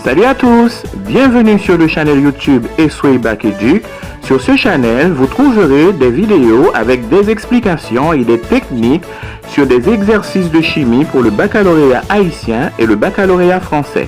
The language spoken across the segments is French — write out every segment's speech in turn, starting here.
Salut à tous, bienvenue sur le channel YouTube Esway Bac Edu. Sur ce channel, vous trouverez des vidéos avec des explications et des techniques sur des exercices de chimie pour le baccalauréat haïtien et le baccalauréat français.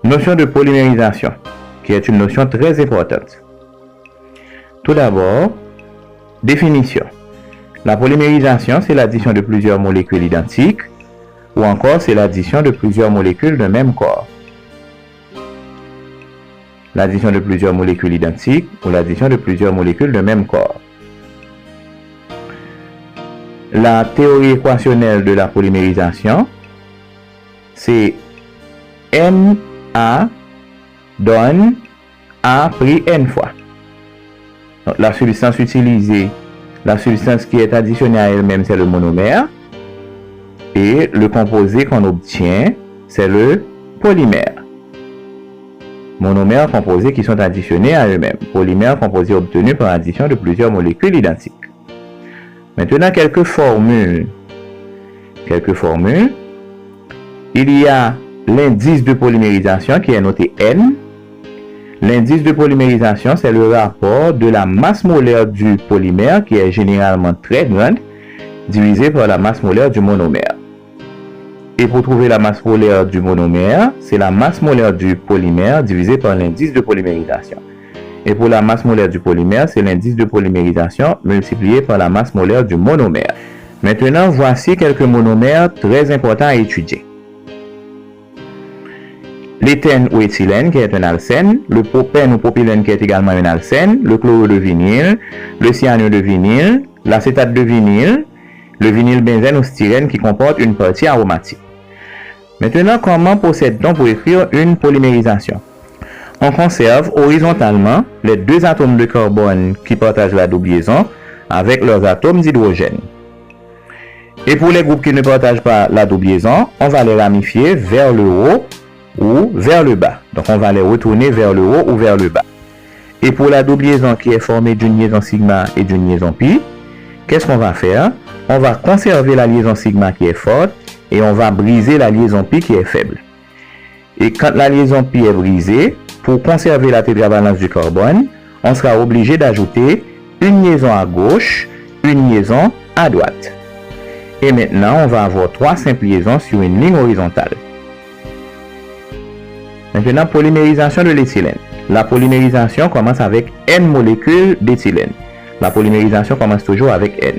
Notion de polymérisation, qui est une notion très importante. Tout d'abord, définition. La polymérisation, c'est l'addition de plusieurs molécules identiques, ou encore c'est l'addition de plusieurs molécules d'un même corps. L'addition de plusieurs molécules identiques, ou l'addition de plusieurs molécules d'un même corps. La théorie équationnelle de la polymérisation, c'est Na donne A pris N fois. Donc, la substance utilisée, la substance qui est additionnée à elle-même, c'est le monomère. Et le composé qu'on obtient, c'est le polymère. Monomères composés qui sont additionnés à eux-mêmes. Polymères composés obtenus par addition de plusieurs molécules identiques. Maintenant, quelques formules. Il y a l'indice de polymérisation qui est noté N. L'indice de polymérisation, c'est le rapport de la masse molaire du polymère, qui est généralement très grande, divisé par la masse molaire du monomère. Et pour trouver la masse molaire du monomère, c'est la masse molaire du polymère divisé par l'indice de polymérisation. Et pour la masse molaire du polymère, c'est l'indice de polymérisation multiplié par la masse molaire du monomère. Maintenant, voici quelques monomères très importants à étudier. L'éthène ou éthylène qui est un alcène, le propène ou propylène qui est également un alcène, le chlorure de vinyle, le cyanure de vinyle, l'acétate de vinyle, le vinylbenzène ou styrène qui comporte une partie aromatique. Maintenant, comment procède-t-on pour écrire une polymérisation? On conserve horizontalement les deux atomes de carbone qui partagent la double liaison avec leurs atomes d'hydrogène. Et pour les groupes qui ne partagent pas la double liaison, on va les ramifier vers le haut ou vers le bas. Donc on va les retourner vers le haut ou vers le bas. Et pour la double liaison qui est formée d'une liaison sigma et d'une liaison pi, qu'est-ce qu'on va faire? On va conserver la liaison sigma qui est forte et on va briser la liaison pi qui est faible. Et quand la liaison pi est brisée, pour conserver la tétravalence du carbone, on sera obligé d'ajouter une liaison à gauche, une liaison à droite. Et maintenant, on va avoir trois simples liaisons sur une ligne horizontale. Maintenant, polymérisation de l'éthylène. La polymérisation commence avec N molécules d'éthylène. La polymérisation commence toujours avec N.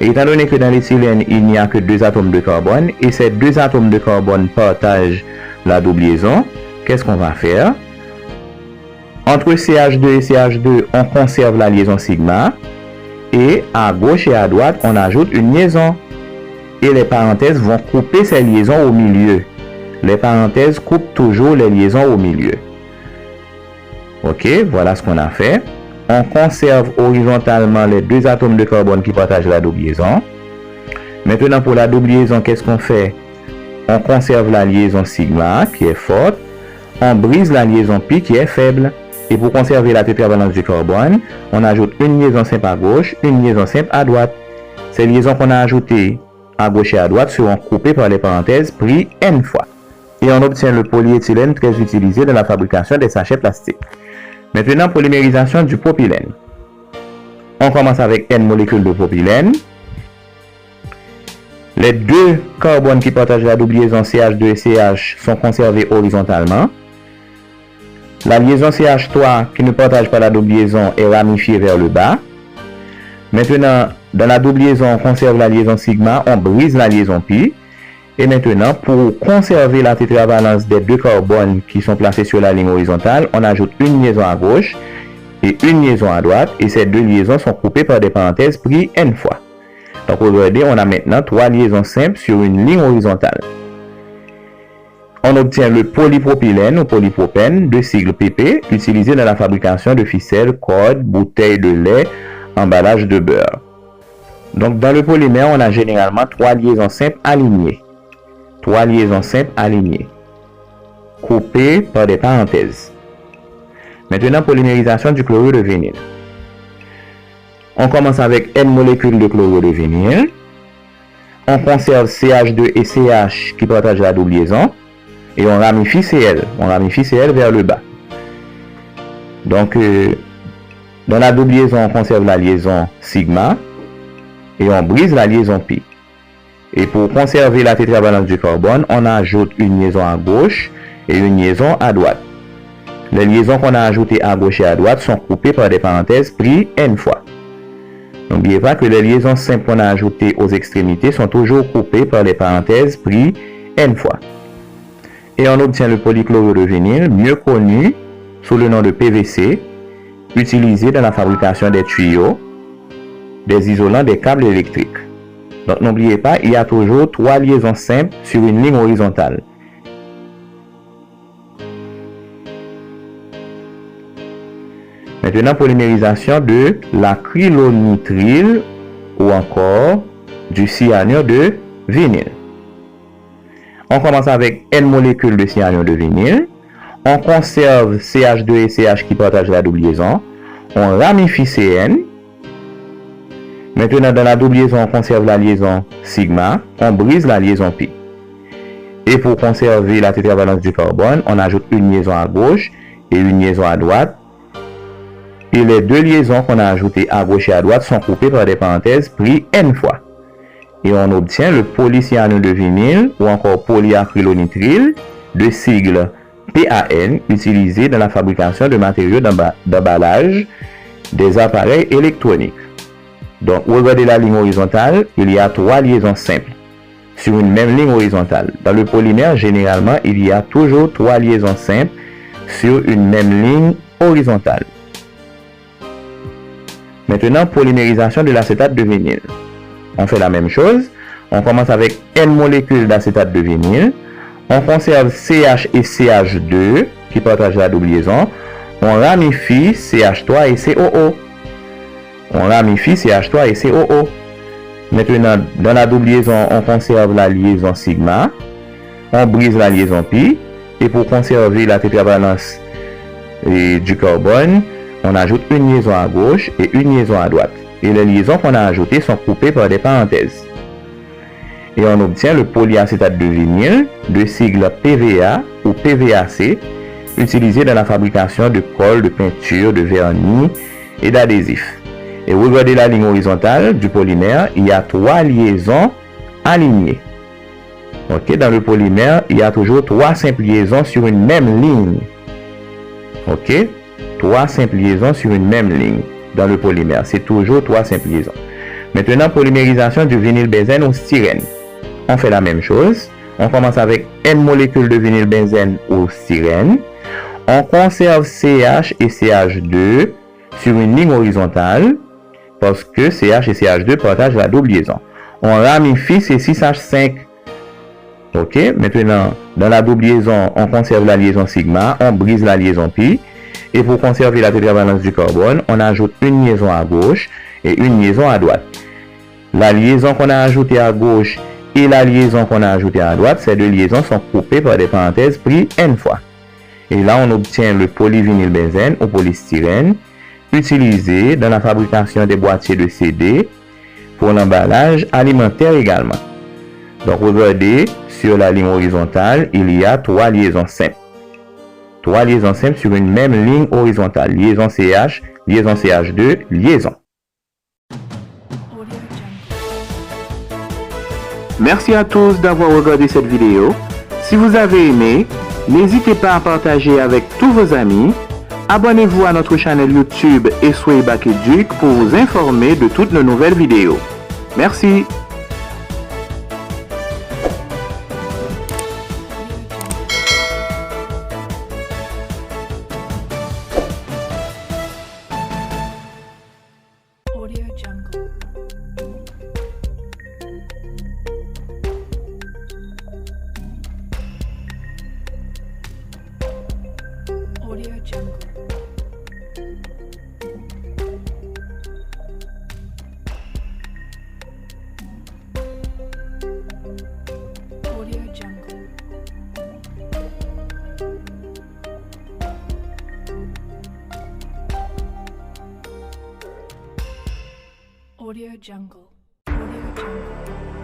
Et étant donné que dans l'éthylène, il n'y a que deux atomes de carbone, et ces deux atomes de carbone partagent la double liaison, qu'est-ce qu'on va faire? Entre CH2 et CH2, on conserve la liaison sigma, et à gauche et à droite, on ajoute une liaison. Et les parenthèses vont couper ces liaisons au milieu. Les parenthèses coupent toujours les liaisons au milieu. Ok, voilà ce qu'on a fait. On conserve horizontalement les deux atomes de carbone qui partagent la double liaison. Maintenant, pour la double liaison, qu'est-ce qu'on fait? On conserve la liaison sigma qui est forte. On brise la liaison pi qui est faible. Et pour conserver la tétravalence du carbone, on ajoute une liaison simple à gauche, une liaison simple à droite. Ces liaisons qu'on a ajoutées à gauche et à droite seront coupées par les parenthèses pris N fois. Et on obtient le polyéthylène très utilisé dans la fabrication des sachets plastiques. Maintenant, polymérisation du propylène. On commence avec N molécules de propylène. Les deux carbones qui partagent la double liaison CH2 et CH sont conservés horizontalement. La liaison CH3 qui ne partage pas la double liaison est ramifiée vers le bas. Maintenant, dans la double liaison, on conserve la liaison sigma, on brise la liaison pi. Et maintenant, pour conserver la tétravalence des deux carbones qui sont placés sur la ligne horizontale, on ajoute une liaison à gauche et une liaison à droite. Et ces deux liaisons sont coupées par des parenthèses pris N fois. Donc regardez, on a maintenant trois liaisons simples sur une ligne horizontale. On obtient le polypropylène ou polypropène de sigle PP utilisé dans la fabrication de ficelles, cordes, bouteilles de lait, emballage de beurre. Donc dans le polymère, on a généralement 3 liaisons simples alignées. 3 liaisons simples alignées, coupées par des parenthèses. Maintenant, polymérisation du chlorure de vinyle. On commence avec N molécules de chlorure de vinyle. On conserve CH2 et CH qui partagent la double liaison. Et on ramifie Cl. On ramifie Cl vers le bas. Donc, dans la double liaison, on conserve la liaison sigma. Et on brise la liaison pi. Et pour conserver la tétravalence du carbone, on ajoute une liaison à gauche et une liaison à droite. Les liaisons qu'on a ajoutées à gauche et à droite sont coupées par des parenthèses pris n fois. N'oubliez pas que les liaisons simples qu'on a ajoutées aux extrémités sont toujours coupées par des parenthèses pris n fois. Et on obtient le polychlorure de vinyle, mieux connu sous le nom de PVC, utilisé dans la fabrication des tuyaux, des isolants, des câbles électriques. Donc n'oubliez pas, il y a toujours 3 liaisons simples sur une ligne horizontale. Maintenant, polymérisation de l'acrylonitrile ou encore du cyanure de vinyle. On commence avec N molécules de cyanure de vinyle. On conserve CH2 et CH qui partagent la double liaison. On ramifie CN. Maintenant, dans la double liaison, on conserve la liaison sigma. On brise la liaison pi. Et pour conserver la tétravalence du carbone, on ajoute une liaison à gauche et une liaison à droite. Et les deux liaisons qu'on a ajoutées à gauche et à droite sont coupées par des parenthèses pris n fois. Et on obtient le polycyanure de vinyle ou encore polyacrylonitrile de sigle PAN utilisé dans la fabrication de matériaux d'emballage des appareils électroniques. Donc, regardez la ligne horizontale, il y a 3 liaisons simples sur une même ligne horizontale. Dans le polymère, généralement, il y a toujours 3 liaisons simples sur une même ligne horizontale. Maintenant, polymérisation de l'acétate de vinyle. On fait la même chose. On commence avec N molécules d'acétate de vinyle. On conserve CH et CH2 qui partagent la double liaison. On ramifie CH3 et COO. On ramifie CH3 et COO. Maintenant, dans la double liaison, on conserve la liaison sigma. On brise la liaison pi. Et pour conserver la tétravalence du carbone, on ajoute une liaison à gauche et une liaison à droite. Et les liaisons qu'on a ajoutées sont coupées par des parenthèses. Et on obtient le polyacétate de vinyle de sigle PVA ou PVAC, utilisé dans la fabrication de colle, de peinture, de vernis et d'adhésifs. Et regardez la ligne horizontale du polymère, il y a 3 liaisons alignées. Ok, dans le polymère, il y a toujours 3 simples liaisons sur une même ligne. Ok, 3 simples liaisons sur une même ligne dans le polymère. C'est toujours 3 simples liaisons. Maintenant, polymérisation du vinylbenzène au styrène. On fait la même chose. On commence avec N molécules de vinylbenzène au styrène. On conserve CH et CH2 sur une ligne horizontale parce que CH et CH2 partagent la double liaison. On ramifie C6H5. Ok, maintenant, dans la double liaison, on conserve la liaison sigma, on brise la liaison pi. Et pour conserver la tétravalence du carbone, on ajoute une liaison à gauche et une liaison à droite. La liaison qu'on a ajoutée à gauche et la liaison qu'on a ajoutée à droite, ces deux liaisons sont coupées par des parenthèses pris n fois. Et là, on obtient le polyvinylbenzène ou polystyrène, utilisé dans la fabrication des boîtiers de CD pour l'emballage alimentaire également. Donc, regardez, sur la ligne horizontale, il y a 3 liaisons simples. 3 liaisons simples sur une même ligne horizontale. Liaison CH, liaison CH2, liaison. Merci à tous d'avoir regardé cette vidéo. Si vous avez aimé, n'hésitez pas à partager avec tous vos amis. Abonnez-vous à notre chaîne YouTube Esway Bakeduc pour vous informer de toutes nos nouvelles vidéos. Merci. Audio Jungle. Audio Jungle. Audio Jungle. Audio Jungle.